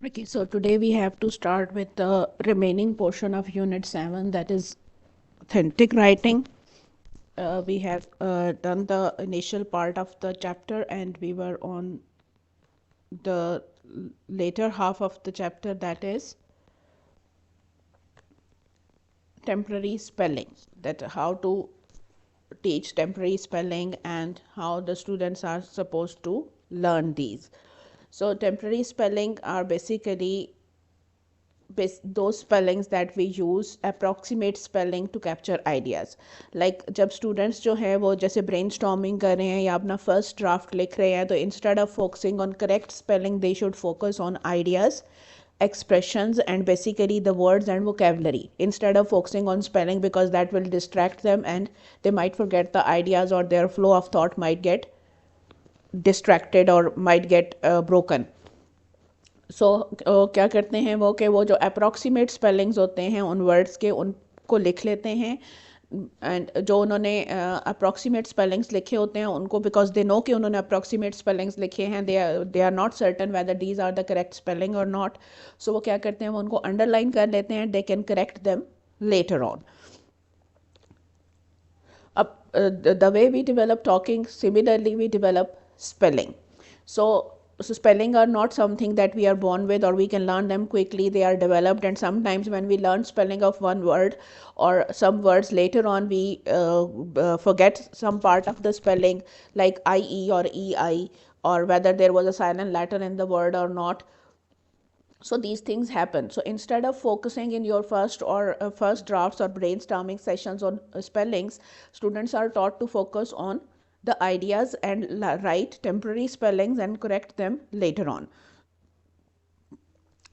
Okay, so today we have to start with the remaining portion of Unit 7, that is authentic writing. We have done the initial part of the chapter and we were on the later half of the chapter, that is temporary spelling, that how to teach temporary spelling and how the students are supposed to learn these. So temporary spelling are basically those spellings that we use approximate spelling to capture ideas. Like जब students जो है वो जैसे brainstorming कर रहे हैं या अपना first draft लिख रहे हैं, तो instead of focusing on correct spelling they should focus on ideas, expressions and basically the words and vocabulary instead of focusing on spelling, because that will distract them and they might forget the ideas or their flow of thought might get distracted or might get broken. सो क्या करते हैं वो कि वो जो approximate spellings होते हैं उन वर्ड्स के उनको लिख लेते हैं, एंड जो उन्होंने अप्रॉक्सीमेट स्पेलिंग्स लिखे होते हैं उनको, बिकॉज दे नो कि उन्होंने अप्रॉक्सीमेट स्पेलिंग्स लिखे हैं, they are not certain whether these are the correct spelling और नॉट, सो वो क्या करते हैं वो उनको अंडरलाइन कर लेते हैं, they can correct them later on. The way we develop talking, similarly we develop spelling. So spelling are not something that we are born with or we can learn them quickly. They are developed, and sometimes when we learn spelling of one word or some words later on, we forget some part of the spelling, like IE or EI, or whether there was a silent letter in the word or not. So these things happen. So instead of focusing in your first drafts or brainstorming sessions on spellings, students are taught to focus on the ideas and write temporary spellings and correct them later on.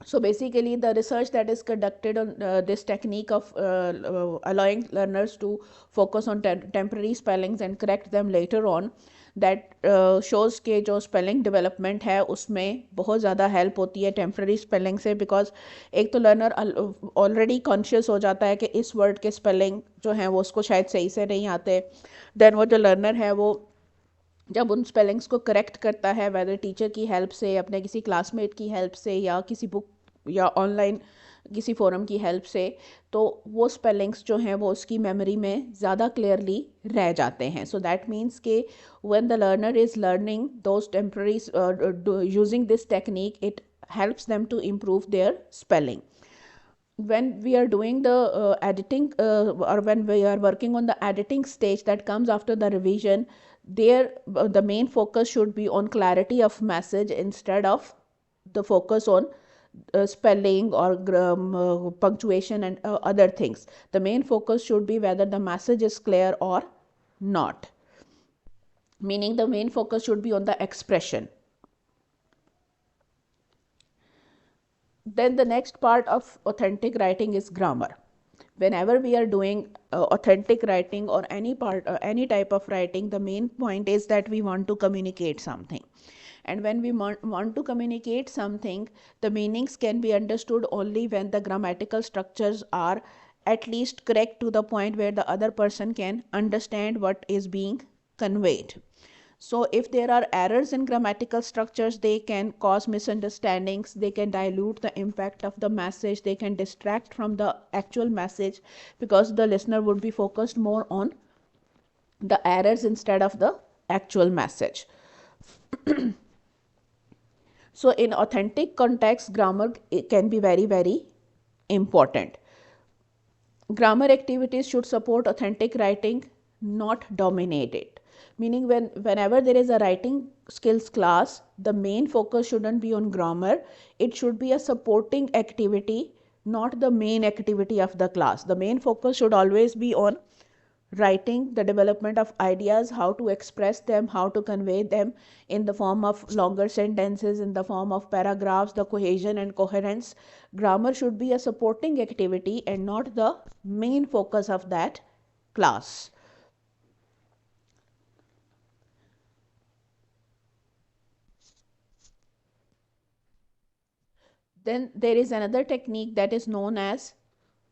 So basically the research that is conducted on this technique of allowing learners to focus on temporary spellings and correct them later on, that shows के जो spelling development है उसमें बहुत ज़्यादा help होती है temporary spelling से, because एक तो लर्नर ऑलरेडी कॉन्शियस हो जाता है कि इस वर्ड के स्पेलिंग जो हैं वो उसको शायद सही से नहीं आते. देन वो जो लर्नर है वो जब उन स्पेलिंग्स को करेक्ट करता है, वेदर टीचर की हेल्प से, अपने किसी क्लासमेट की हेल्प से या किसी बुक या ऑनलाइन किसी फोरम की हेल्प से, तो वो स्पेलिंग्स जो हैं वो उसकी मेमोरी में ज़्यादा क्लियरली रह जाते हैं. सो दैट मीन्स के when the learner is learning those temporary using this technique, it helps them to improve their spelling. When we are doing the editing or when we are working on the editing stage that comes after the revision, there the main focus should be on clarity of message instead of the focus on spelling or punctuation and other things. The main focus should be whether the message is clear or not, meaning the main focus should be on the expression. Then the next part of authentic writing is grammar. Whenever we are doing authentic writing or any type of writing, the main point is that we want to communicate something. And when we want to communicate something, the meanings can be understood only when the grammatical structures are at least correct to the point where the other person can understand what is being conveyed. So if there are errors in grammatical structures, they can cause misunderstandings, they can dilute the impact of the message, they can distract from the actual message, because the listener would be focused more on the errors instead of the actual message. So in authentic context, grammar can be very, very important. Grammar activities should support authentic writing, not dominate it. Meaning whenever there is a writing skills class, the main focus shouldn't be on grammar. It should be a supporting activity, not the main activity of the class. The main focus should always be on writing, the development of ideas, how to express them, how to convey them in the form of longer sentences, in the form of paragraphs, the cohesion and coherence. Grammar should be a supporting activity and not the main focus of that class. Then there is another technique that is known as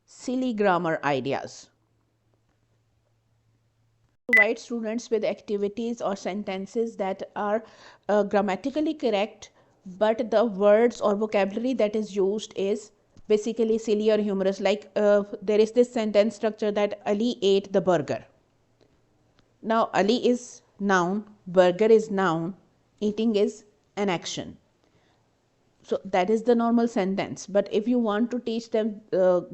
silly grammar ideas. Provide students with activities or sentences that are grammatically correct but the words or vocabulary that is used is basically silly or humorous. Like there is this sentence structure that Ali ate the burger. Now Ali is noun, burger is noun, eating is an action. So that is the normal sentence. But if you want to teach them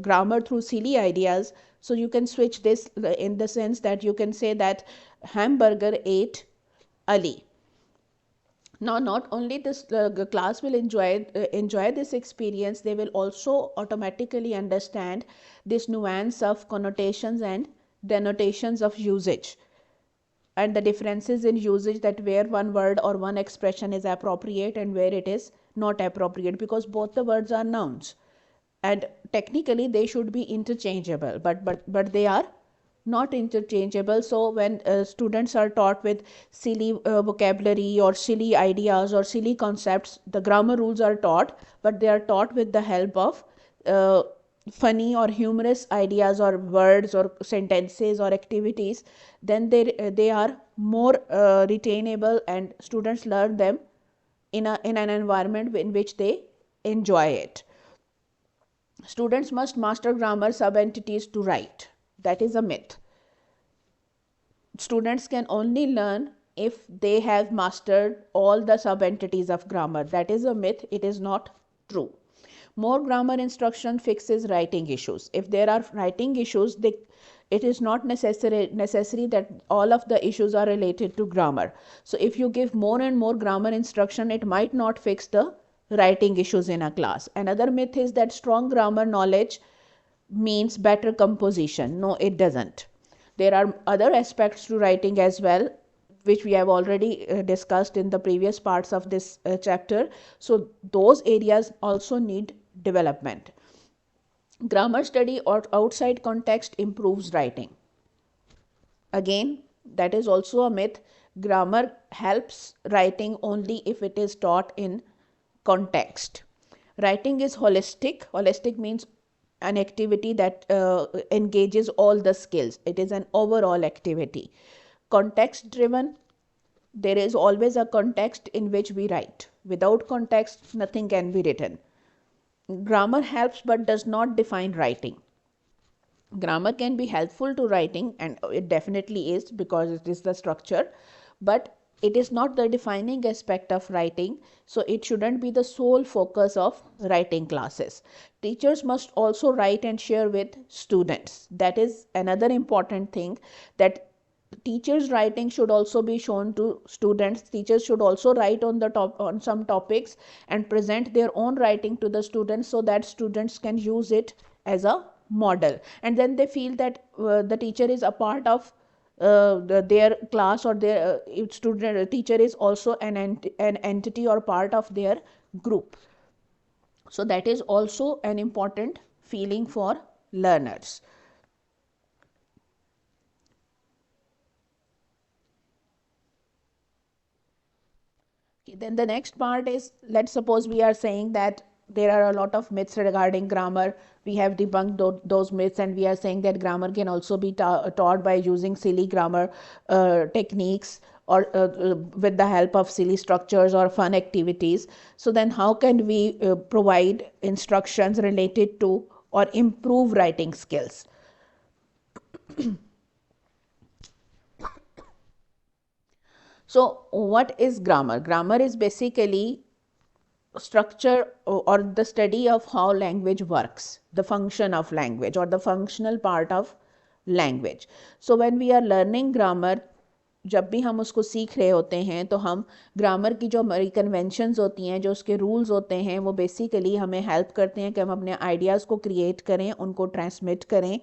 grammar through silly ideas, so you can switch this in the sense that you can say that hamburger ate Ali. Now not only this class will enjoy this experience, they will also automatically understand this nuance of connotations and denotations of usage, and the differences in usage, that where one word or one expression is appropriate and where it is not appropriate, because both the words are nouns and technically they should be interchangeable, but they are not interchangeable. So when students are taught with silly vocabulary or silly ideas or silly concepts, the grammar rules are taught, but they are taught with the help of uh, funny or humorous ideas or words or sentences or activities, then they are more retainable, and students learn them in an environment in which they enjoy it. Students must master grammar sub-entities to write. That is a myth. Students can only learn if they have mastered all the sub-entities of grammar. That is a myth. It is not true. More grammar instruction fixes writing issues. If there are writing issues, it is not necessary that all of the issues are related to grammar. So if you give more and more grammar instruction, it might not fix the writing issues in a class. Another myth is that strong grammar knowledge means better composition. No, it doesn't. There are other aspects to writing as well, which we have already discussed in the previous parts of this chapter. So those areas also need development. Grammar study or outside context improves writing. Again, that is also a myth. Grammar helps writing only if it is taught in context. Writing is holistic. Holistic means an activity that engages all the skills. It is an overall activity. Context driven, there is always a context in which we write. Without context, nothing can be written. Grammar helps but does not define writing. Grammar can be helpful to writing, and it definitely is because it is the structure, but it is not the defining aspect of writing, so it shouldn't be the sole focus of writing classes. Teachers must also write and share with students. That is another important thing, that teachers writing should also be shown to students. Teachers should also write on some topics and present their own writing to the students, so that students can use it as a model, and then they feel that the teacher is a part of their class, or their student teacher is also an entity or part of their group. So that is also an important feeling for learners. Then the next part is, let's suppose we are saying that there are a lot of myths regarding grammar. We have debunked those myths, and we are saying that grammar can also be taught by using silly grammar techniques, or with the help of silly structures or fun activities. So then how can we provide instructions related to or improve writing skills? So what is grammar? Grammar is basically structure or the study of how language works, the function of language or the functional part of language. So when we are learning grammar, जब भी हम उसको सीख रहे होते हैं, तो हम ग्रामर की जो हमारी कन्वेंशंस होती हैं, जो उसके रूल्स होते हैं, वो बेसिकली हमें हेल्प करते हैं कि हम अपने आइडियाज़ को क्रिएट करें, उनको ट्रांसमिट करें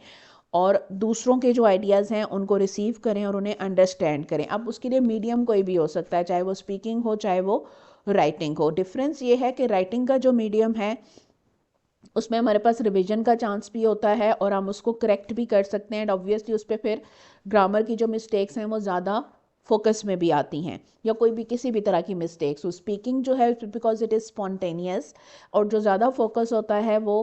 और दूसरों के जो आइडियाज़ हैं उनको रिसीव करें और उन्हें अंडरस्टैंड करें. अब उसके लिए मीडियम कोई भी हो सकता है, चाहे वो स्पीकिंग हो, चाहे वो राइटिंग हो. डिफरेंस ये है कि राइटिंग का जो मीडियम है उसमें हमारे पास रिवीजन का चांस भी होता है और हम उसको करेक्ट भी कर सकते हैं, एंड ऑब्वियसली उस पर फिर ग्रामर की जो मिस्टेक्स हैं वो ज़्यादा फोकस में भी आती हैं, या कोई भी किसी भी तरह की मिस्टेक्स. स्पीकिंग जो है बिकॉज इट इज़ स्पॉन्टेनियस, और जो ज़्यादा फोकस होता है वो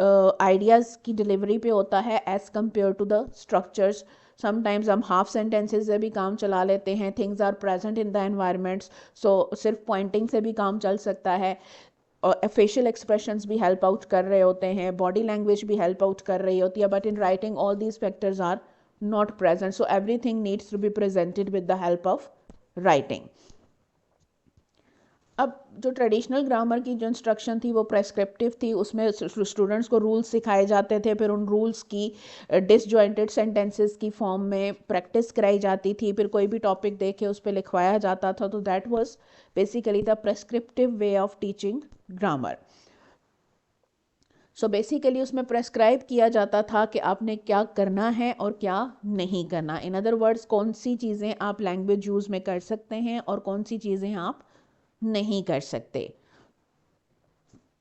आइडियाज़ की डिलीवरी पे होता है as compare to the structures sometimes हम हाफ सेंटेंसेस से भी काम चला लेते हैं, things are present in the environments, so सिर्फ पॉइंटिंग से भी काम चल सकता है, और फेशियल एक्सप्रेशंस भी हेल्प आउट कर रहे होते हैं, बॉडी लैंग्वेज भी हेल्प आउट कर रही होती है, but in writing all these factors are not present, so everything needs to be presented with the help of writing. अब जो ट्रेडिशनल ग्रामर की जो इंस्ट्रक्शन थी वो प्रेस्क्रिप्टिव थी, उसमें स्टूडेंट्स को रूल्स सिखाए जाते थे, फिर उन रूल्स की डिसजॉइंटेड सेंटेंसेस की फॉर्म में प्रैक्टिस कराई जाती थी, फिर कोई भी टॉपिक देख के उस पर लिखवाया जाता था, तो that was basically the prescriptive way of teaching grammar. So basically उसमें प्रेस्क्राइब किया जाता था कि आपने क्या करना है और क्या नहीं करना, इन अदर वर्ड्स कौन सी चीज़ें आप लैंग्वेज यूज़ में कर सकते हैं और कौन सी चीज़ें आप नहीं कर सकते।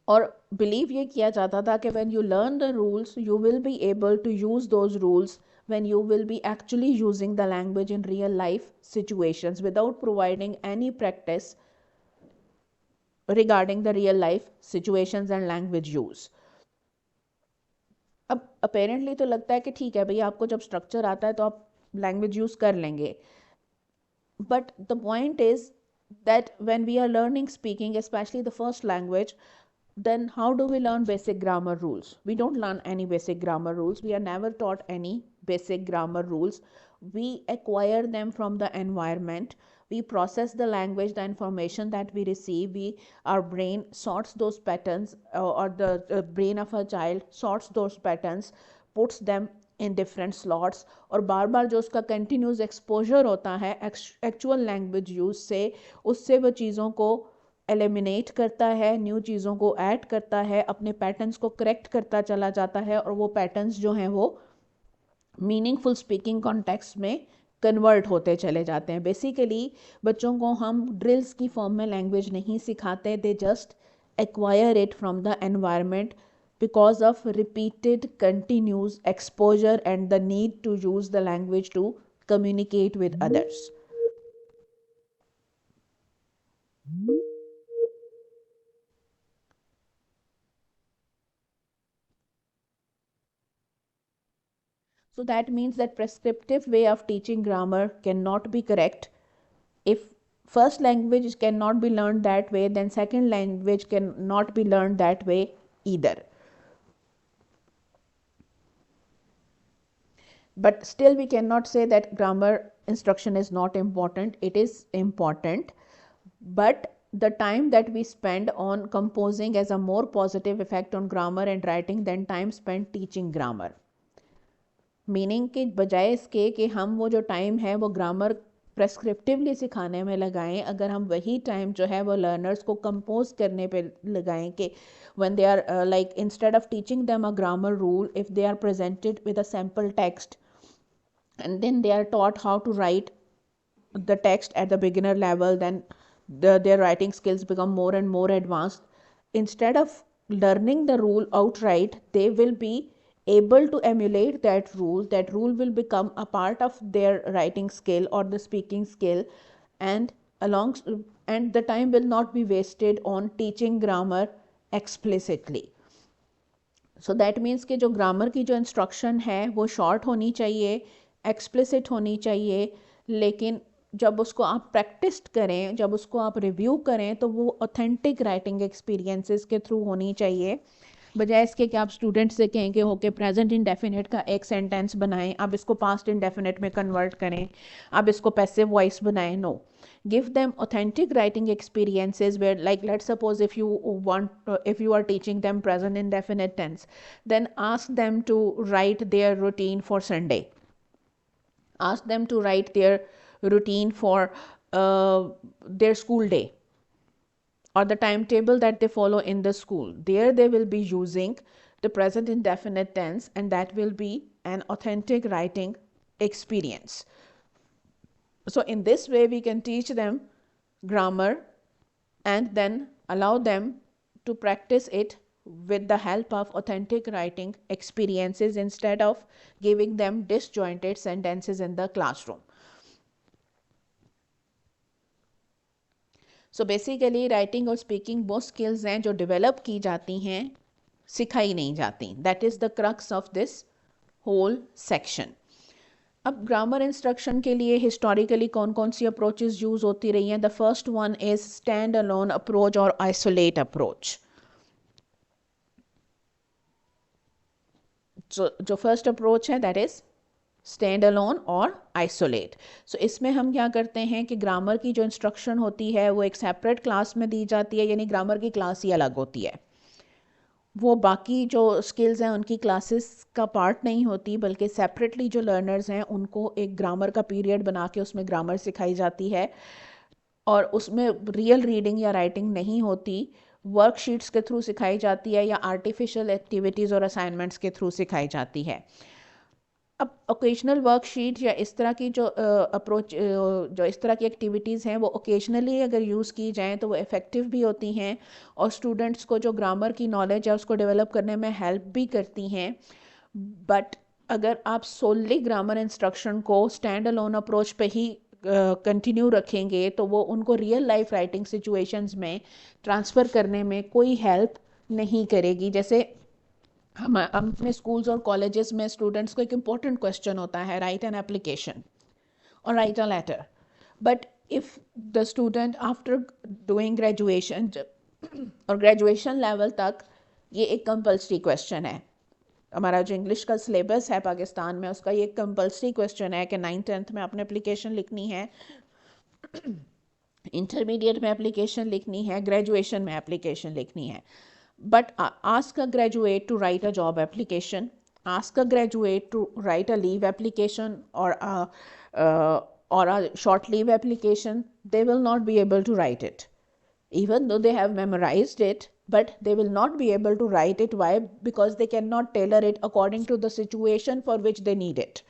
और बिलीव ये किया जाता था कि when you learn the rules you will be able to use those rules when you will be actually using the language in real life situations without providing any practice regarding the real life situations and language use. अब apparently तो लगता है कि ठीक है भैया, आपको जब स्ट्रक्चर आता है तो आप लैंग्वेज यूज़ कर लेंगे, but the point is that when we are learning speaking, especially the first language, then how do we learn basic grammar rules? We don't learn any basic grammar rules. We are never taught any basic grammar rules. We acquire them from the environment. We process the language, the information that we receive. Our brain sorts those patterns, or the brain of a child sorts those patterns, puts them in different slots, और बार बार जो उसका continuous exposure होता है actual language use से, उससे वो चीज़ों को एलिमिनेट करता है, न्यू चीज़ों को ऐड करता है, अपने पैटर्न्स को करेक्ट करता चला जाता है, और वो पैटर्न्स जो हैं वो मीनिंगफुल स्पीकिंग कॉन्टेक्स्ट में कन्वर्ट होते चले जाते हैं। बेसिकली बच्चों को हम ड्रिल्स की फॉर्म में लैंग्वेज नहीं सिखाते, they just acquire it from the environment because of repeated continuous exposure and the need to use the language to communicate with others. So that means that prescriptive way of teaching grammar cannot be correct. If first language cannot be learned that way, then second language cannot be learned that way either. But still we cannot say that grammar instruction is not important. It is important, but the time that we spend on composing has a more positive effect on grammar and writing than time spent teaching grammar. Meaning के बजाय इसके कि हम वो जो time है वो grammar प्रेस्क्रिप्टिवली सिखाने में लगाएं, अगर हम वही टाइम जो है वो लर्नर्स को कंपोज करने पे लगाएं कि when they are like instead of teaching them a grammar rule, if they are presented with a sample text and then they are taught how to write the text at the beginner level, then their writing skills become more and more advanced. Instead of learning the rule outright, they will be able to emulate that rule will become a part of their writing skill or the speaking skill, and the time will not be wasted on teaching grammar explicitly. So that means कि जो grammar की जो instruction है वो short होनी चाहिए, explicit होनी चाहिए, लेकिन जब उसको आप प्रैक्टिस करें, जब उसको आप रिव्यू करें, तो वो ऑथेंटिक राइटिंग एक्सपीरियंसेस के थ्रू होनी चाहिए, बजाय इसके कि आप स्टूडेंट से कहें कि होके प्रेजेंट इंडेफिनिट का एक सेंटेंस बनाएं, आप इसको पास्ट इंडेफिनिट में कन्वर्ट करें, आप इसको पैसिव वॉइस बनाएं. No, give them authentic writing experiences where, like, let's suppose if you are teaching them present indefinite tense, then ask them to write their routine for Sunday, ask them to write their routine for their school day or the timetable that they follow in the school. There they will be using the present indefinite tense, and that will be an authentic writing experience. So in this way we can teach them grammar and then allow them to practice it with the help of authentic writing experiences instead of giving them disjointed sentences in the classroom. So basically writing और speaking वो skills हैं जो develop की जाती हैं, सिखाई नहीं जाती. That is the crux of this whole section. अब ग्रामर इंस्ट्रक्शन के लिए हिस्टोरिकली कौन कौन सी अप्रोचेस यूज होती रही हैं? The first one is stand alone approach और आइसोलेट अप्रोच। जो फर्स्ट अप्रोच है दैट इज स्टैंड अलोन और आइसोलेट। सो इसमें हम क्या करते हैं कि ग्रामर की जो इंस्ट्रक्शन होती है वो एक सेपरेट क्लास में दी जाती है, यानी ग्रामर की क्लास ही अलग होती है, वो बाकी जो स्किल्स हैं उनकी क्लासेस का पार्ट नहीं होती, बल्कि सेपरेटली जो लर्नर्स हैं उनको एक ग्रामर का पीरियड बना के उसमें ग्रामर सिखाई जाती है, और उसमें रियल रीडिंग या राइटिंग नहीं होती, वर्कशीट्स के थ्रू सिखाई जाती है या आर्टिफिशियल एक्टिविटीज़ और असाइनमेंट्स के थ्रू सिखाई जाती है। अब ओकेजनल वर्कशीट या इस तरह की जो अप्रोच जो इस तरह की एक्टिविटीज़ हैं वो ओकेजनली अगर यूज़ की जाएँ तो वो इफ़ेक्टिव भी होती हैं और स्टूडेंट्स को जो ग्रामर की नॉलेज है उसको डेवलप करने में हेल्प भी करती हैं। बट अगर आप सोली ग्रामर इंस्ट्रक्शन को स्टैंड अलोन अप्रोच पे ही कंटिन्यू रखेंगे तो वो उनको रियल लाइफ राइटिंग सिचुएशंस में ट्रांसफ़र करने में कोई हेल्प नहीं करेगी। जैसे हम अपने स्कूल्स और कॉलेजेस में स्टूडेंट्स को एक इम्पॉर्टेंट क्वेश्चन होता है, राइट एन एप्लीकेशन और write a letter, but if the student after doing graduation और ग्रेजुएशन लेवल तक ये एक कंपल्सरी क्वेश्चन है, हमारा जो इंग्लिश का सिलेबस है पाकिस्तान में उसका ये कंपल्सरी क्वेश्चन है कि 9th-10th में आपने एप्लीकेशन लिखनी है, इंटरमीडिएट में एप्लीकेशन लिखनी है, ग्रेजुएशन में एप्लीकेशन लिखनी है। But ask a graduate to write a job application, ask a graduate to write a leave application or a short leave application, they will not be able to write it. Even though they have memorized it, but they will not be able to write it. Why? Because they cannot tailor it according to the situation for which they need it.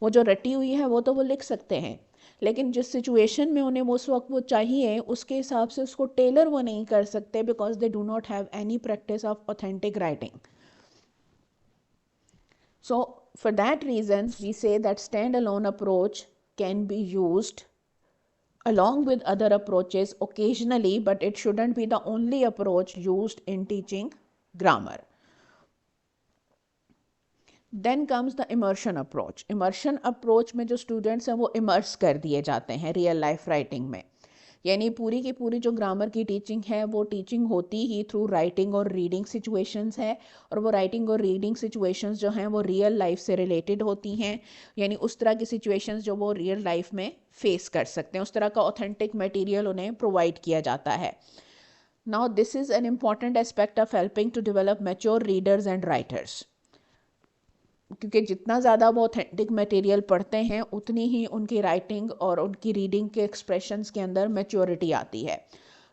वो जो रटी हुई है वो तो वो लिख सकते हैं, लेकिन जिस सिचुएशन में उन्हें उस वक्त वो चाहिए उसके हिसाब से उसको टेलर वो नहीं कर सकते, because they do not have any practice of authentic writing. So for that reason we say that stand alone approach can be used along with other approaches occasionally, but it shouldn't be the only approach used in teaching grammar. Then comes the immersion approach. Immersion approach में जो students हैं वो immerse कर दिए जाते हैं real life writing में, यानी पूरी की पूरी जो ग्रामर की टीचिंग है वो टीचिंग होती ही थ्रू राइटिंग और रीडिंग सिचुएशंस है, और वो राइटिंग और रीडिंग सिचुएशंस जो हैं वो रियल लाइफ से रिलेटेड होती हैं, यानी उस तरह की सिचुएशंस जो वो रियल लाइफ में फेस कर सकते हैं, उस तरह का ऑथेंटिक मटेरियल उन्हें प्रोवाइड किया जाता है। Now this is an important aspect of helping to develop mature readers and writers, क्योंकि जितना ज़्यादा वो ऑथेंटिक मटेरियल पढ़ते हैं उतनी ही उनकी राइटिंग और उनकी रीडिंग के एक्सप्रेशंस के अंदर मैच्योरिटी आती है।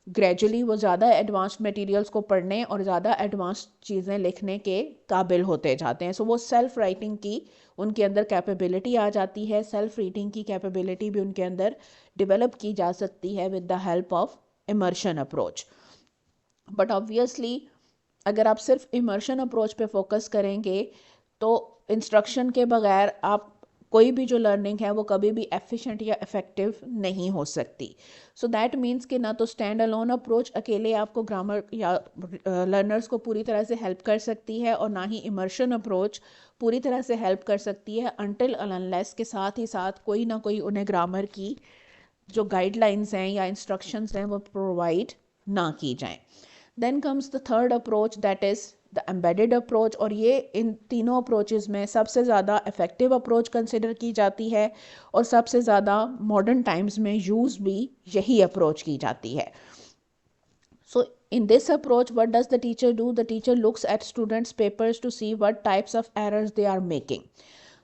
ग्रेजुअली वो ज़्यादा एडवांस्ड मटेरियल्स को पढ़ने और ज़्यादा एडवांस्ड चीज़ें लिखने के काबिल होते जाते हैं। सो वो सेल्फ राइटिंग की उनके अंदर कैपेबिलिटी आ जाती है, सेल्फ रीडिंग की कैपेबिलिटी भी उनके अंदर डेवलप की जा सकती है with the help of immersion approach. But obviously अगर आप सिर्फ इमर्शन अप्रोच पे फोकस करेंगे तो इंस्ट्रक्शन के बगैर आप कोई भी जो लर्निंग है वो कभी भी एफिशिएंट या इफ़ेक्टिव नहीं हो सकती। सो दैट मीन्स कि ना तो स्टैंड अलोन अप्रोच अकेले आपको ग्रामर या लर्नर्स को पूरी तरह से हेल्प कर सकती है, और ना ही इमर्शन अप्रोच पूरी तरह से हेल्प कर सकती है अनटिल अनलेस के साथ ही साथ कोई ना कोई उन्हें ग्रामर की जो गाइडलाइंस हैं या इंस्ट्रक्शंस हैं वो प्रोवाइड ना की जाएं। Then comes the third approach that is the embedded approach, और ये इन तीनों अप्रोचेज़ में सबसे ज़्यादा इफ़ेक्टिव अप्रोच कंसिडर की जाती है और सबसे ज़्यादा मॉडर्न टाइम्स में यूज़ भी यही अप्रोच की जाती है। सो in this approach, what does the teacher do? The teacher looks at students papers to see what types of errors they are making.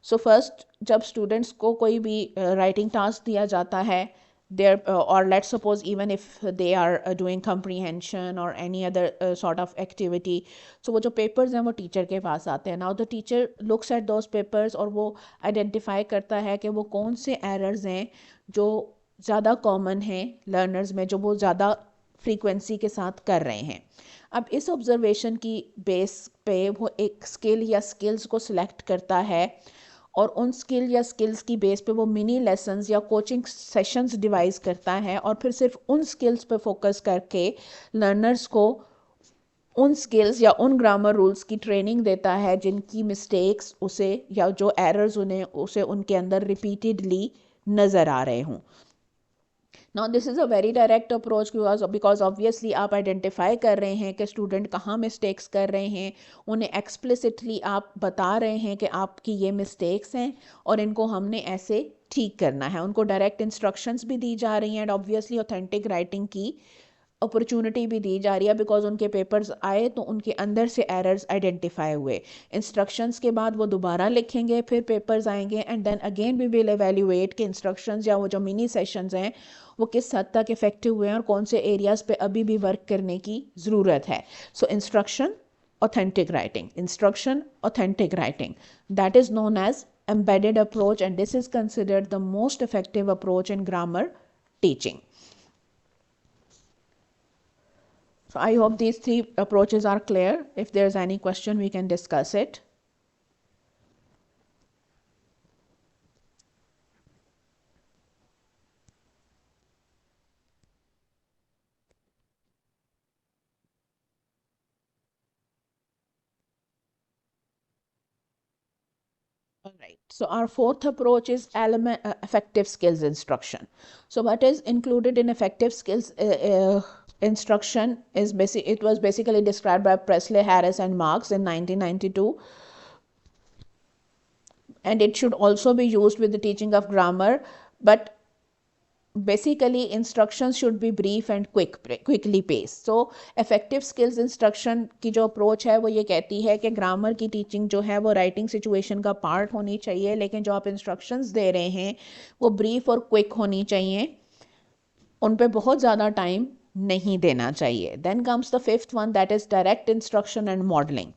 So first जब students को कोई भी writing task दिया जाता है, there or let's suppose even if they are doing comprehension or any other sort of activity, so वो जो papers हैं वो teacher के पास आते हैं। Now the teacher looks at those papers और वो identify करता है कि वो कौन से errors हैं जो ज़्यादा common हैं learners में, जो वो ज़्यादा फ्रीक्वेंसी के साथ कर रहे हैं। अब इस ऑब्जर्वेशन की बेस पे वो एक स्किल या स्किल्स को सिलेक्ट करता है, और उन स्किल या स्किल्स की बेस पे वो मिनी लेसन्स या कोचिंग सेशंस डिवाइस करता है, और फिर सिर्फ उन स्किल्स पे फोकस करके लर्नर्स को उन स्किल्स या उन ग्रामर रूल्स की ट्रेनिंग देता है जिनकी मिस्टेक्स उसे या जो एरर्स उन्हें उसे उनके अंदर रिपीटेडली नज़र आ रहे हों. Now this is a very direct approach because obviously आप आइडेंटिफाई कर रहे हैं कि स्टूडेंट कहाँ मिस्टेक्स कर रहे हैं, उन्हें एक्सप्लिसिटली आप बता रहे हैं कि आपकी ये मिस्टेक्स हैं और इनको हमने ऐसे ठीक करना है. उनको डायरेक्ट इंस्ट्रक्शंस भी दी जा रही हैं एंड ऑब्वियसली ऑथेंटिक राइटिंग की अपॉर्चुनिटी भी दी जा रही है बिकॉज उनके पेपर्स आए तो उनके अंदर से एरर्स आइडेंटिफाई हुए. इंस्ट्रक्शंस के बाद वो दोबारा लिखेंगे, फिर पेपर्स आएंगे and then again we will evaluate कि इंस्ट्रक्शंस या वो जो मिनी सेशंस हैं वो किस हद तक इफेक्टिव हुए हैं और कौन से एरियाज़ पे अभी भी वर्क करने की ज़रूरत है. So instruction, authentic writing, instruction, authentic writing, that is known as embedded approach, and this is considered the most effective approach in grammar teaching. So I hope these three approaches are clear. If there's any question, we can discuss it. All right. So our fourth approach is effective skills instruction. So what is included in effective skills instruction is it was basically described by Presley, Harris, and Marks in 1992. And it should also be used with the teaching of grammar, but basically instructions should be brief and quickly paced. So effective skills instruction की जो approach है वो ये कहती है कि grammar की teaching जो है वो राइटिंग सिचुएशन का पार्ट होनी चाहिए, लेकिन जो आप इंस्ट्रक्शंस दे रहे हैं वो ब्रीफ और क्विक होनी चाहिए, उन पे बहुत ज़्यादा टाइम नहीं देना चाहिए. Then comes the fifth one, that is direct instruction and modelling.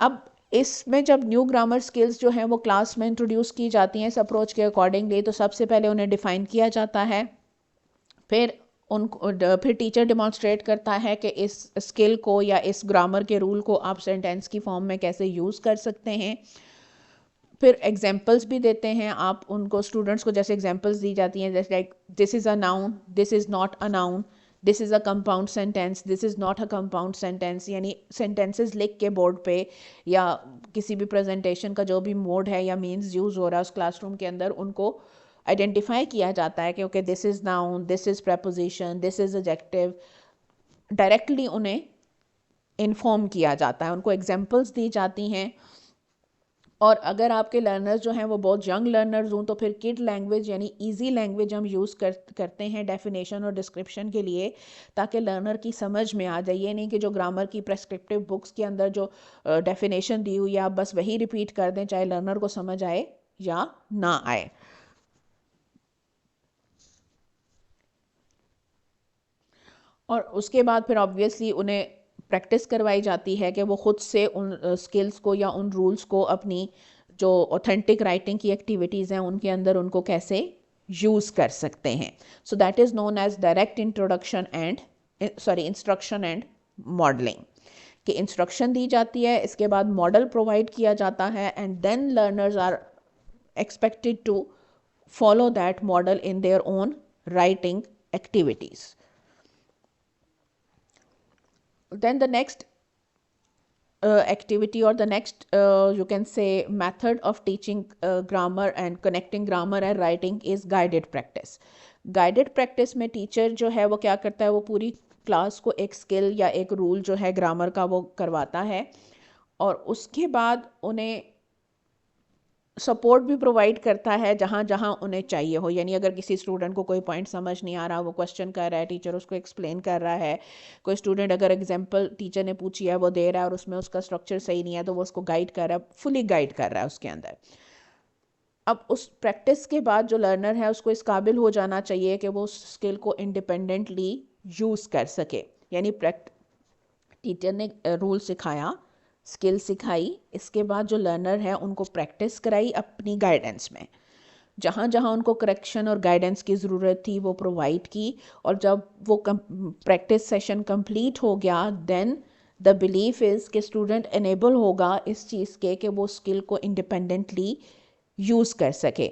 अब इसमें जब न्यू ग्रामर स्किल्स जो हैं वो क्लास में इंट्रोड्यूस की जाती हैं इस अप्रोच के अकॉर्डिंगली, तो सबसे पहले उन्हें डिफ़ाइन किया जाता है, फिर फिर टीचर डिमॉन्स्ट्रेट करता है कि इस स्किल को या इस ग्रामर के रूल को आप सेंटेंस की फॉर्म में कैसे यूज़ कर सकते हैं. फिर एग्जाम्पल्स भी देते हैं आप उनको, स्टूडेंट्स को जैसे एग्जाम्पल्स दी जाती हैं, जैसे like this is a noun, this is not a noun, this is a compound sentence, this is not a compound sentence. यानी सेंटेंसेस लिख के बोर्ड पे या किसी भी प्रेजेंटेशन का जो भी मोड है या मीन्स यूज़ हो रहा है उस क्लासरूम के अंदर, उनको आइडेंटिफाई किया जाता है कि okay this is noun, this is preposition, this is adjective. Directly उन्हें इन्फॉर्म किया जाता है, उनको एग्जाम्पल्स दी जाती हैं. और अगर आपके लर्नर्स जो हैं वो बहुत यंग लर्नर्स हों तो फिर किड लैंग्वेज यानी इजी लैंग्वेज हम यूज़ करते हैं डेफिनेशन और डिस्क्रिप्शन के लिए, ताकि लर्नर की समझ में आ जाए. ये नहीं कि जो ग्रामर की प्रेस्क्रिप्टिव बुक्स के अंदर जो डेफिनेशन दी हुई है आप बस वही रिपीट कर दें, चाहे लर्नर को समझ आए या ना आए. और उसके बाद फिर ऑब्वियसली उन्हें प्रैक्टिस करवाई जाती है कि वो खुद से उन स्किल्स को या उन रूल्स को अपनी जो ऑथेंटिक राइटिंग की एक्टिविटीज़ हैं उनके अंदर उनको कैसे यूज़ कर सकते हैं. So that is known as direct introduction and instruction and modelling. कि इंस्ट्रक्शन दी जाती है, इसके बाद मॉडल प्रोवाइड किया जाता है and then learners are expected to follow that model in their own writing activities. Then the next activity or the next you can say method of teaching grammar and connecting grammar and writing is guided practice. Guided practice में teacher जो है वो क्या करता है, वो पूरी class को एक स्किल या एक रूल जो है ग्रामर का वो करवाता है और उसके बाद उन्हें सपोर्ट भी प्रोवाइड करता है जहाँ जहाँ उन्हें चाहिए हो. यानी अगर किसी स्टूडेंट को कोई पॉइंट समझ नहीं आ रहा, वो क्वेश्चन कर रहा है, टीचर उसको एक्सप्लेन कर रहा है. कोई स्टूडेंट अगर एग्जांपल टीचर ने पूछी है वो दे रहा है और उसमें उसका स्ट्रक्चर सही नहीं है तो वो उसको गाइड कर रहा है, फुली गाइड कर रहा है उसके अंदर. अब उस प्रैक्टिस के बाद जो लर्नर है उसको इस काबिल हो जाना चाहिए कि वो उस स्किल को इंडिपेंडेंटली यूज़ कर सके. यानी टीचर ने रूल सिखाया, स्किल सिखाई, इसके बाद जो लर्नर है उनको प्रैक्टिस कराई अपनी गाइडेंस में, जहाँ जहाँ उनको करेक्शन और गाइडेंस की ज़रूरत थी वो प्रोवाइड की. और जब वो प्रैक्टिस सेशन कंप्लीट हो गया देन द बिलीफ इज़ कि स्टूडेंट एनेबल होगा इस चीज़ के कि वो स्किल को इंडिपेंडेंटली यूज़ कर सके.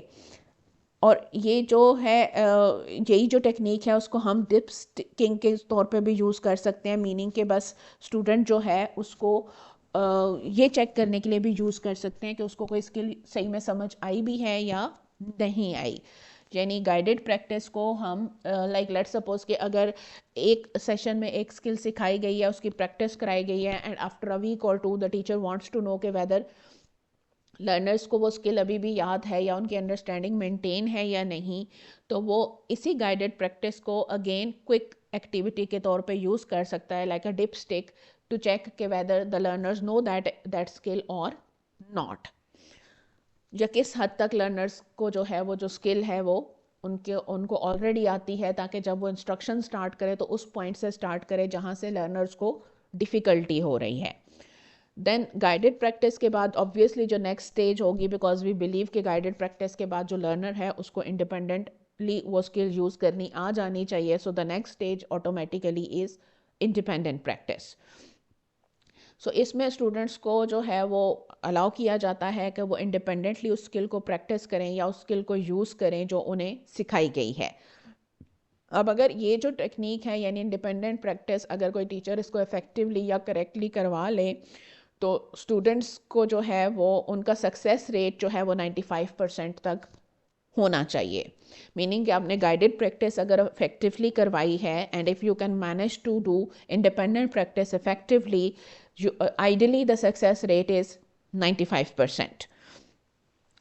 और ये जो है यही जो टेक्निक है उसको हम डिप स्टिकिंग के तौर पे भी यूज़ कर सकते हैं, मीनिंग के बस स्टूडेंट जो है उसको ये चेक करने के लिए भी यूज़ कर सकते हैं कि उसको कोई स्किल सही में समझ आई भी है या नहीं आई। यानी गाइडेड प्रैक्टिस को हम लाइक लेट्स सपोज कि अगर एक सेशन में एक स्किल सिखाई गई है, उसकी प्रैक्टिस कराई गई है, एंड आफ्टर अ वीक और two the teacher wants to know कि वेदर लर्नर्स को वो स्किल अभी भी याद है या उनकी अंडरस्टैंडिंग मेंटेन है या नहीं, तो वो इसी गाइडेड प्रैक्टिस को अगेन क्विक एक्टिविटी के तौर पे यूज़ कर सकता है, like a dip stick, to check के whether the learners know that skill और नॉट, या किस हद तक लर्नर्स को जो है वो जो स्किल है वो उनको ऑलरेडी आती है, ताकि जब वो इंस्ट्रक्शन स्टार्ट करे तो उस पॉइंट से स्टार्ट करे जहाँ से लर्नर्स को डिफ़िकल्टी हो रही है। देन गाइडेड प्रैक्टिस के बाद ऑब्वियसली जो नेक्स्ट स्टेज होगी, बिकॉज वी बिलीव कि गाइडेड प्रैक्टिस के बाद जो लर्नर है उसको इंडिपेंडेंटली वो स्किल यूज़ करनी आ जानी चाहिए, so the next stage automatically is independent practice. So इसमें स्टूडेंट्स को जो है वो अलाउ किया जाता है कि वो इंडिपेंडेंटली उस स्किल को प्रैक्टिस करें या उस स्किल को यूज़ करें जो उन्हें सिखाई गई है। अब अगर ये जो टेक्निक है यानी इंडिपेंडेंट प्रैक्टिस, अगर कोई टीचर इसको इफ़ेक्टिवली या करेक्टली करवा ले तो स्टूडेंट्स को जो है वो उनका सक्सेस रेट जो है वो 95% तक होना चाहिए। मीनिंग कि आपने गाइडेड प्रैक्टिस अगर इफेक्टिवली करवाई है, and if you can manage to do independent practice effectively, ideally the success rate is 95%.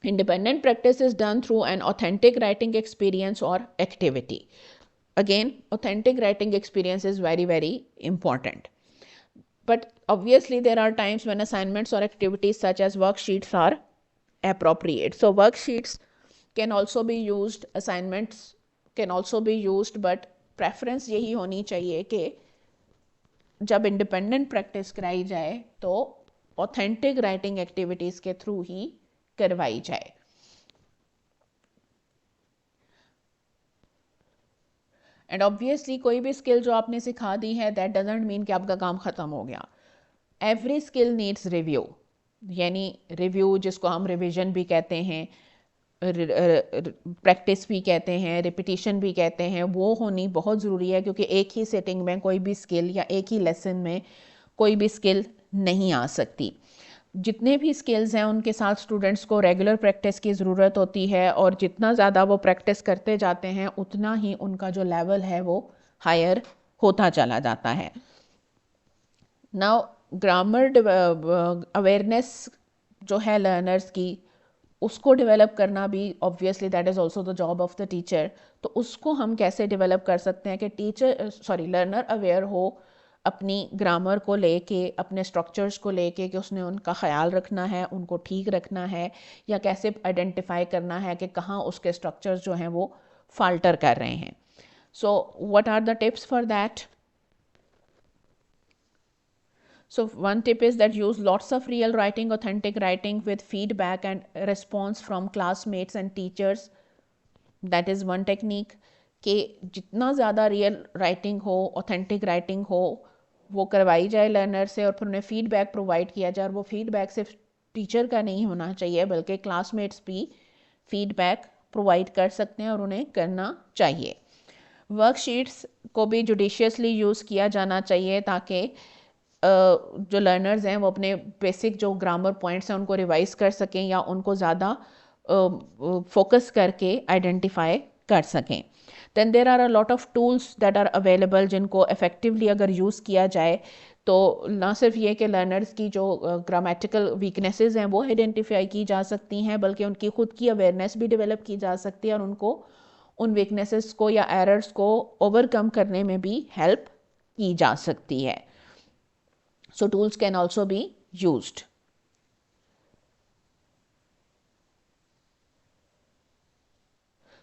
Independent practice is done through an authentic writing experience or activity. Again, authentic writing experience is very, very important. But obviously there are times when assignments or activities such as worksheets are appropriate. So worksheets can also be used, assignments can also be used, but preference यही होनी चाहिए कि जब independent practice कराई जाए तो authentic writing activities के through ही करवाई जाए। एंड ऑब्वियसली कोई भी स्किल जो आपने सिखा दी है दैट डजंट मीन कि आपका काम ख़त्म हो गया। एवरी स्किल नीड्स रिव्यू, यानी रिव्यू जिसको हम रिविजन भी कहते हैं, प्रैक्टिस भी कहते हैं, रिपीटिशन भी कहते हैं, वो होनी बहुत ज़रूरी है, क्योंकि एक ही सेटिंग में कोई भी स्किल या एक ही लेसन में कोई भी स्किल नहीं आ सकती। जितने भी स्किल्स हैं उनके साथ स्टूडेंट्स को रेगुलर प्रैक्टिस की ज़रूरत होती है, और जितना ज़्यादा वो प्रैक्टिस करते जाते हैं उतना ही उनका जो लेवल है वो हायर होता चला जाता है। नाउ ग्रामर अवेयरनेस जो है लर्नर्स की, उसको डेवलप करना भी obviously that is also the job of the teacher. तो उसको हम कैसे डेवलप कर सकते हैं कि लर्नर अवेयर हो अपनी ग्रामर को लेके, अपने स्ट्रक्चर्स को लेके, कि उसने उनका ख्याल रखना है, उनको ठीक रखना है, या कैसे आइडेंटिफाई करना है कि कहाँ उसके स्ट्रक्चर्स जो हैं वो फाल्टर कर रहे हैं। So what are the tips for that? So one tip is that use lots of real writing, authentic writing with feedback and response from classmates and teachers. That is one technique. कि जितना ज़्यादा real writing हो, authentic writing हो, वो करवाई जाए learner से, और फिर उन्हें फीडबैक प्रोवाइड किया जाए। और वो फीडबैक सिर्फ टीचर का नहीं होना चाहिए, बल्कि क्लासमेट्स भी फीडबैक प्रोवाइड कर सकते हैं और उन्हें करना चाहिए। वर्कशीट्स को भी जुडिशियसली यूज़ किया जाना चाहिए, ताकि जो लर्नर्स हैं वो अपने बेसिक जो ग्रामर पॉइंट्स हैं उनको रिवाइज कर सकें, या उनको ज़्यादा फोकस करके आइडेंटिफाई कर सकें। Then there are a lot of tools that are available, जिनको इफ़ेक्टिवली अगर यूज़ किया जाए तो ना सिर्फ ये कि लर्नर्स की जो ग्रामेटिकल वीकनेसेस हैं वो आइडेंटिफाई की जा सकती हैं, बल्कि उनकी खुद की अवेयरनेस भी डेवलप की जा सकती है, और उनको उन वीकनेसेस को या एरर्स को ओवरकम करने में भी हेल्प की जा सकती है। So tools can also be used.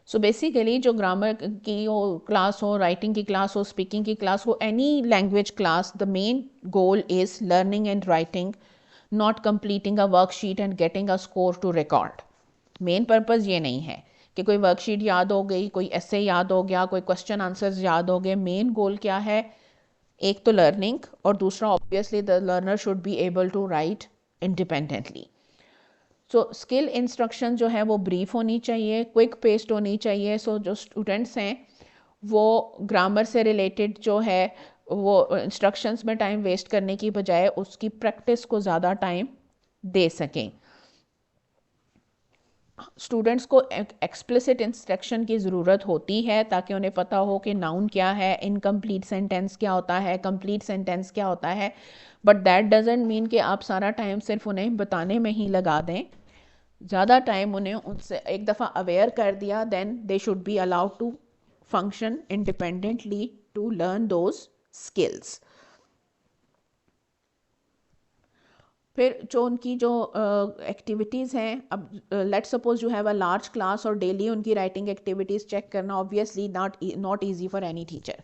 So basically जो ग्रामर की हो क्लास हो, राइटिंग की क्लास हो, स्पीकिंग की क्लास हो, any language class, the main goal is learning and writing, not completing a worksheet and getting a score to record. Main purpose ये नहीं है कि कोई वर्कशीट याद हो गई, कोई ऐसे याद हो गया, कोई क्वेश्चन आंसर्स याद हो गए। मेन गोल क्या है? एक तो लर्निंग, और दूसरा obviously the learner should be able to write independently. So skill instruction जो है वो ब्रीफ होनी चाहिए, क्विक पेस्ड होनी चाहिए। सो जो स्टूडेंट्स हैं वो ग्रामर से रिलेटेड जो है वो इंस्ट्रक्शंस में टाइम वेस्ट करने की बजाय उसकी प्रैक्टिस को ज़्यादा टाइम दे सकें। स्टूडेंट्स को एक्सप्लिसिट इंस्ट्रक्शन की ज़रूरत होती है ताकि उन्हें पता हो कि नाउन क्या है, इनकम्प्लीट सेंटेंस क्या होता है, कंप्लीट सेंटेंस क्या होता है। बट दैट डजेंट मीन कि आप सारा टाइम सिर्फ उन्हें बताने में ही लगा दें। ज़्यादा टाइम उन्हें उनसे एक दफ़ा अवेयर कर दिया, then they should be allowed to function independently to learn those skills. फिर जो उनकी जो एक्टिविटीज़ हैं, अब let's suppose you have a large class और डेली उनकी राइटिंग एक्टिविटीज़ चेक करना obviously not easy for any teacher,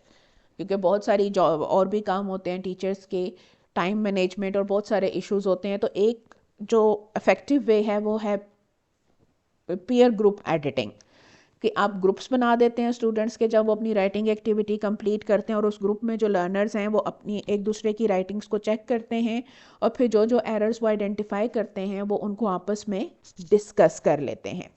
क्योंकि बहुत सारी जॉब और भी काम होते हैं टीचर्स के, टाइम मैनेजमेंट और बहुत सारे इश्यूज होते हैं। तो एक जो इफ़ेक्टिव वे है वो है पीयर ग्रुप एडिटिंग, कि आप ग्रुप्स बना देते हैं स्टूडेंट्स के जब वो अपनी राइटिंग एक्टिविटी कंप्लीट करते हैं, और उस ग्रुप में जो लर्नर्स हैं वो अपनी एक दूसरे की राइटिंग्स को चेक करते हैं, और फिर जो जो एरर्स वो आइडेंटिफाई करते हैं वो उनको आपस में डिस्कस कर लेते हैं।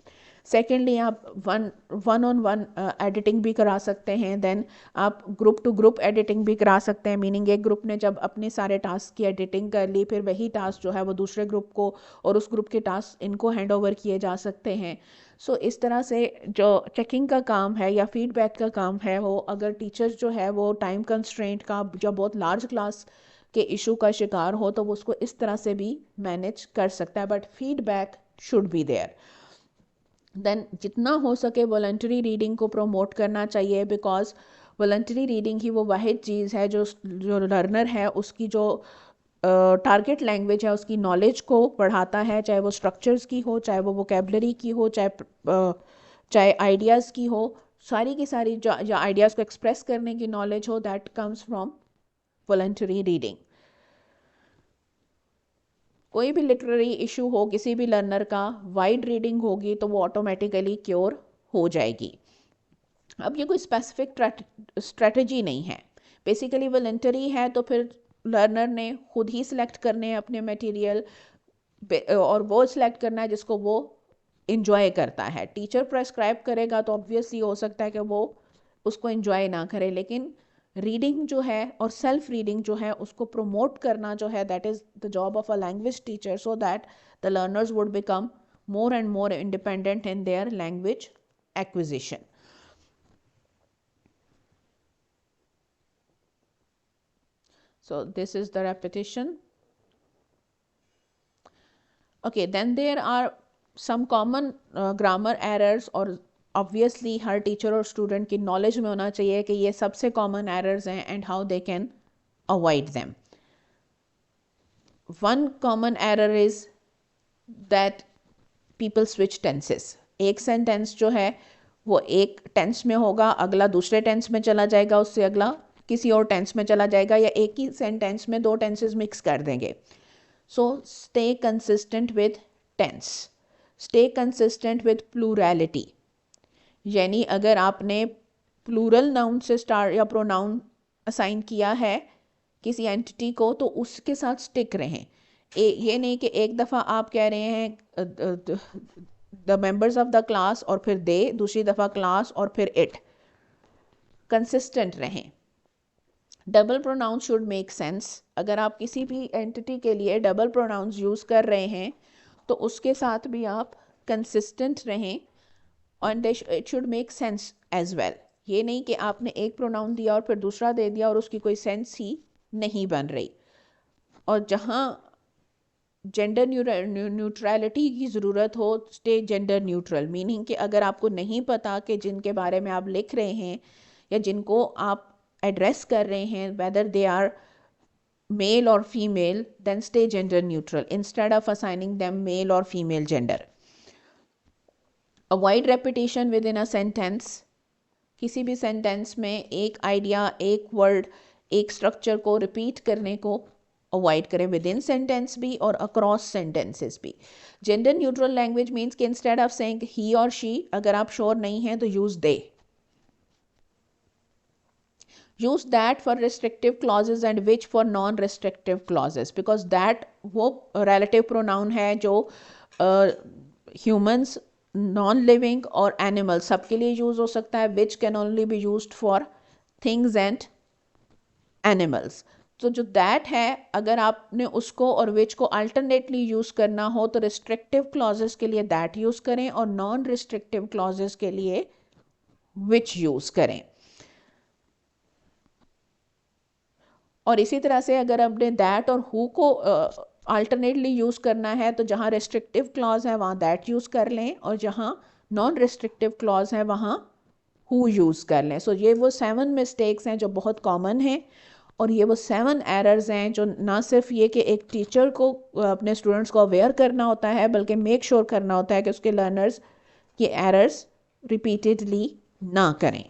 सेकेंडली आप वन ऑन वन एडिटिंग भी करा सकते हैं। देन आप ग्रुप टू ग्रुप एडिटिंग भी करा सकते हैं, मीनिंग एक ग्रुप ने जब अपने सारे टास्क की एडिटिंग कर ली, फिर वही टास्क जो है वो दूसरे ग्रुप को और उस ग्रुप के टास्क इनको हैंड ओवर किए जा सकते हैं। सो इस तरह से जो चेकिंग का काम है या फीडबैक का काम है, वो अगर टीचर्स जो है वो टाइम कंस्ट्रेंट का, जब बहुत लार्ज क्लास के इशू का शिकार हो तो वो उसको इस तरह से भी मैनेज कर सकता है, but feedback should be there. Then जितना हो सके वॉलंटरी रीडिंग को प्रमोट करना चाहिए, बिकॉज वॉलंटरी रीडिंग ही वो वाहिद चीज़ है जो लर्नर है उसकी जो टारगेट लैंग्वेज है उसकी नॉलेज को बढ़ाता है, चाहे वो स्ट्रक्चर्स की हो, चाहे वो वोकेबलरी की हो, चाहे आइडियाज़ की हो। सारी की सारी जो आइडियाज़ को एक्सप्रेस करने की नॉलेज हो, that comes from voluntary reading. कोई भी लिटरेरी इशू हो किसी भी लर्नर का, वाइड रीडिंग होगी तो वो ऑटोमेटिकली क्योर हो जाएगी। अब ये कोई स्पेसिफिक स्ट्रेटजी नहीं है, बेसिकली वॉलंटरी है, तो फिर लर्नर ने खुद ही सिलेक्ट करने हैं अपने मटेरियल, और वो सिलेक्ट करना है जिसको वो इंजॉय करता है। टीचर प्रेस्क्राइब करेगा तो ऑब्वियसली हो सकता है कि वो उसको इंजॉय ना करे, लेकिन रीडिंग जो है और सेल्फ रीडिंग जो है उसको प्रमोट करना जो है, that is the job of a language teacher, so that the learners would become more and more independent in their language acquisition. So this is the repetition. Okay, then there are some common grammar errors, और obviously हर teacher और student की knowledge में होना चाहिए कि ये सबसे common errors हैं and how they can avoid them. One common error is that people switch tenses. एक सेंटेंस जो है वो एक टेंस में होगा, अगला दूसरे टेंस में चला जाएगा, उससे अगला किसी और टेंस में चला जाएगा, या एक ही सेंटेंस में दो टेंसेस मिक्स कर देंगे। So stay consistent with tense, stay consistent with plurality, यानी अगर आपने प्लूरल नाउन से स्टार्ट या प्रोनाउन असाइन किया है किसी एंटिटी को तो उसके साथ स्टिक रहें। ये नहीं कि एक दफ़ा आप कह रहे हैं the members of the class और फिर दे, दूसरी दफ़ा क्लास और फिर इट। कंसिस्टेंट रहें। Double pronouns should make sense. अगर आप किसी भी एंटिटी के लिए डबल प्रोनाउंस यूज़ कर रहे हैं तो उसके साथ भी आप कंसिस्टेंट रहें, और it should make sense as well. ये नहीं कि आपने एक प्रोनाउन दिया और फिर दूसरा दे दिया और उसकी कोई सेंस ही नहीं बन रही। और जहाँ जेंडर न्यूट्रलिटी की ज़रूरत हो, स्टे जेंडर न्यूट्रल, मीनिंग कि अगर आपको नहीं पता कि जिनके बारे में आप लिख रहे हैं या जिनको आप एड्रेस कर रहे हैं वेदर दे आर मेल और female, then stay gender neutral instead of assigning them male और female gender. Avoid repetition within a sentence. किसी भी सेंटेंस में एक आइडिया, एक वर्ड, एक स्ट्रक्चर को रिपीट करने को अवॉइड करें, विद इन सेंटेंस भी और अक्रॉस सेंटेंसेस भी। जेंडर न्यूट्रल लैंग्वेज मीन्स कि इंस्टेड ऑफ सेइंग ही और शी, अगर आप श्योर नहीं हैं तो use they. use that for restrictive clauses and which for non restrictive clauses, because that वो relative pronoun है जो humans, non living और animals सबके लिए use हो सकता है, which can only be used for things and animals. तो जो that है, अगर आपने उसको और which को alternately यूज़ करना हो तो restrictive clauses के लिए that यूज़ करें और non restrictive clauses के लिए which यूज़ करें. और इसी तरह से अगर आपने दैट और हु को अल्टरनेटली यूज़ करना है तो जहाँ रेस्ट्रिक्टिव क्लॉज है वहाँ दैट यूज़ कर लें और जहाँ नॉन रेस्ट्रिक्टिव क्लॉज है वहाँ हु यूज़ कर लें. सो ये वो 7 मिस्टेक्स हैं जो बहुत कॉमन हैं और ये वो 7 एरर्स हैं जो ना सिर्फ ये कि एक टीचर को अपने स्टूडेंट्स को अवेयर करना होता है बल्कि मेक श्योर करना होता है कि उसके लर्नर्स ये एरर्स रिपीटेडली ना करें.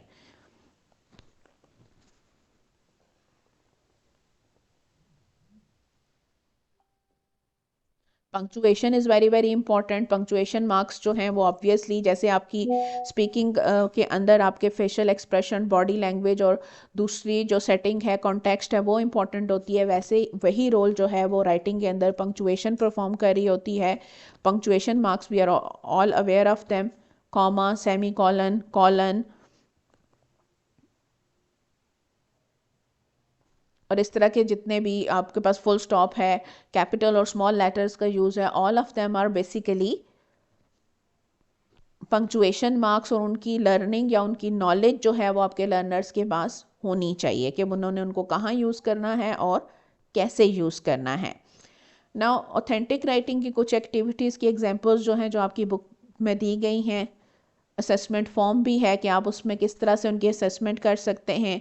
Punctuation is very very important. Punctuation marks जो हैं वो ऑब्वियसली जैसे आपकी स्पीकिंग के अंदर आपके फेशियल एक्सप्रेशन, बॉडी लैंग्वेज और दूसरी जो सेटिंग है, कॉन्टेक्स्ट है, वो इंपॉर्टेंट होती है, वैसे वही रोल जो है वो राइटिंग के अंदर पंक्चुएशन परफॉर्म कर रही होती है. Punctuation marks we are all aware of them, comma, semi colon, colon और इस तरह के जितने भी आपके पास फुल स्टॉप है, कैपिटल और स्मॉल लेटर्स का यूज़ है, all of them are basically punctuation marks. और उनकी लर्निंग या उनकी नॉलेज जो है वो आपके लर्नर्स के पास होनी चाहिए कि उन्होंने उनको कहाँ यूज़ करना है और कैसे यूज़ करना है. नाउ ऑथेंटिक राइटिंग की कुछ एक्टिविटीज़ की एग्जांपल्स जो हैं जो आपकी बुक में दी गई हैं. असेसमेंट फॉर्म भी है कि आप उसमें किस तरह से उनकी असेसमेंट कर सकते हैं.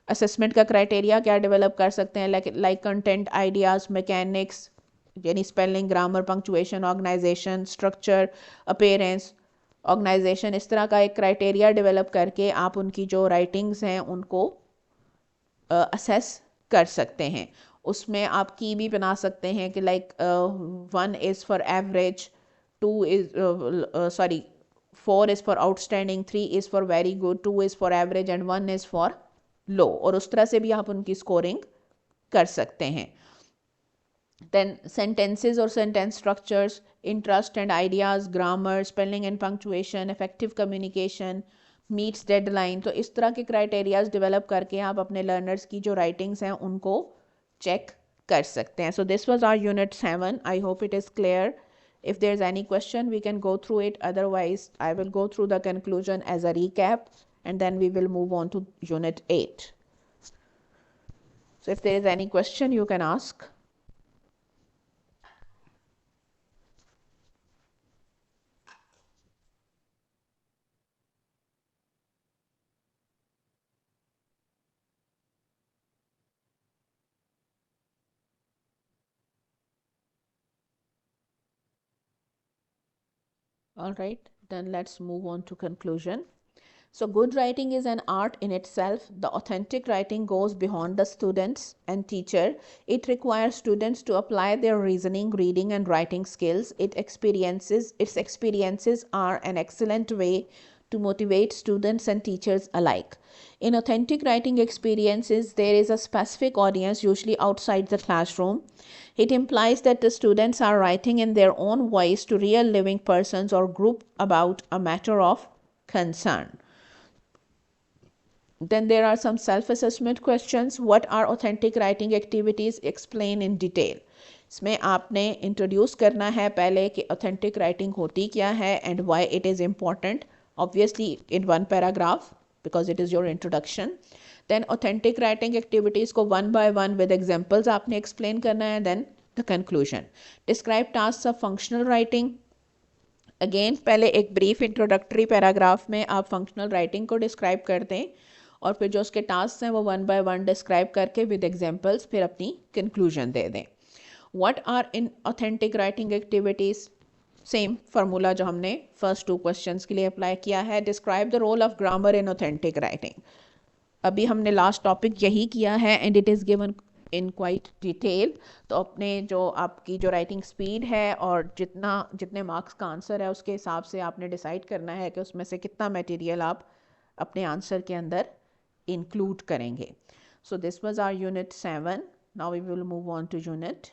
असेसमेंट का क्राइटेरिया क्या डेवलप कर सकते हैं, लाइक कंटेंट, आइडियाज़, मैकेनिक्स यानी spelling, grammar, punctuation, organisation, structure, appearance, organisation. इस तरह का एक क्राइटेरिया डेवलप करके आप उनकी जो राइटिंग्स हैं उनको असेस कर सकते हैं. उसमें आप की भी बना सकते हैं कि like 1 is for average, 2 is sorry 4 is for outstanding, 3 is for very good, 2 is for average and 1 is for low. और उस तरह से भी आप उनकी स्कोरिंग कर सकते हैं. देन सेंटेंसेस और sentence structures, interest and ideas, grammar, spelling and punctuation, effective communication, meets deadline. तो इस तरह के क्राइटेरियाज डेवलप करके आप अपने लर्नर्स की जो राइटिंग्स हैं उनको चेक कर सकते हैं. So this was our unit 7. I hope it is clear. If there's any question, we can go through it. Otherwise, I will go through the conclusion as a recap and then we will move on to Unit 8. So if there is any question, you can ask. All right, then let's move on to conclusion. So good writing is an art in itself. The authentic writing goes beyond the students and teacher. It requires students to apply their reasoning, reading and writing skills. Its experiences are an excellent way to motivate students and teachers alike. In authentic writing experiences, there is a specific audience, usually outside the classroom. It implies that the students are writing in their own voice to real living persons or group about a matter of concern. Then there are some self-assessment questions. What are authentic writing activities? Explain in detail. इसमें आपने introduce करना है पहले कि authentic writing होती क्या है and why it is important, obviously in 1 paragraph because it is your introduction. Then authentic writing activities को 1 by 1 विद एग्जांपल्स आपने एक्सप्लेन करना है. Then the conclusion. Describe task of functional writing. Again पहले एक brief introductory paragraph में आप functional writing को describe कर दें और फिर जो उसके टास्क हैं वो 1 by 1 डिस्क्राइब करके विद एग्जांपल्स फिर अपनी कंक्लूजन दे दें. What are in authentic writing activities? Same formula जो हमने फर्स्ट 2 क्वेश्चंस के लिए अप्लाई किया है. Describe the role of grammar in authentic writing. अभी हमने लास्ट टॉपिक यही किया है and it is given in quite detail. तो अपने जो आपकी जो राइटिंग स्पीड है और जितने मार्क्स का आंसर है उसके हिसाब से आपने डिसाइड करना है कि उसमें से कितना मटेरियल आप अपने आंसर के अंदर इंक्लूड करेंगे. So this was our unit 7. Now we will move on to unit